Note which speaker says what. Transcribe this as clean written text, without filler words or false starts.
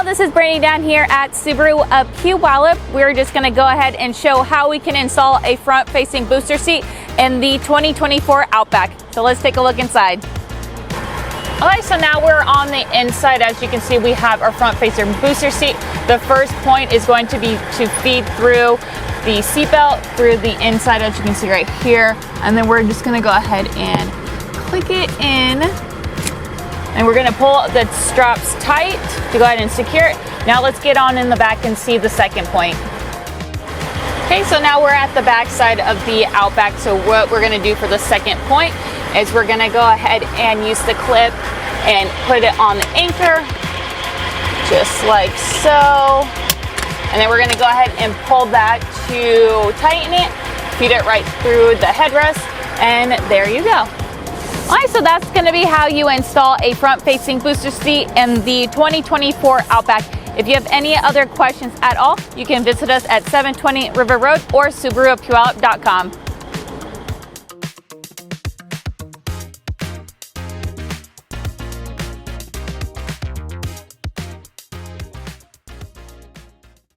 Speaker 1: this is Brandy down here at Subaru of Puyallup. We're just going to go ahead and show how we can install a front-facing booster seat in the 2024 Outback. So let's take a look inside. Okay, so now we're on the inside. As you can see, we have our front-facing booster seat. The first point is going to be to feed through the seatbelt through the inside, as you can see right here. And then we're just going to go ahead and click it in. And we're going to pull the straps tight to go ahead and secure it. Now let's get on in the back and see the second point. Okay, so now we're at the back side of the Outback. So what we're going to do for the second point is we're going to go ahead and use the clip and put it on the anchor, just like so. And then we're going to go ahead and pull that to tighten it, feed it right through the headrest, and there you go. Alright, so that's going to be how you install a front-facing booster seat in the 2024 Outback. If you have any other questions at all, you can visit us at 720 River Road or SubaruPuyallup.com.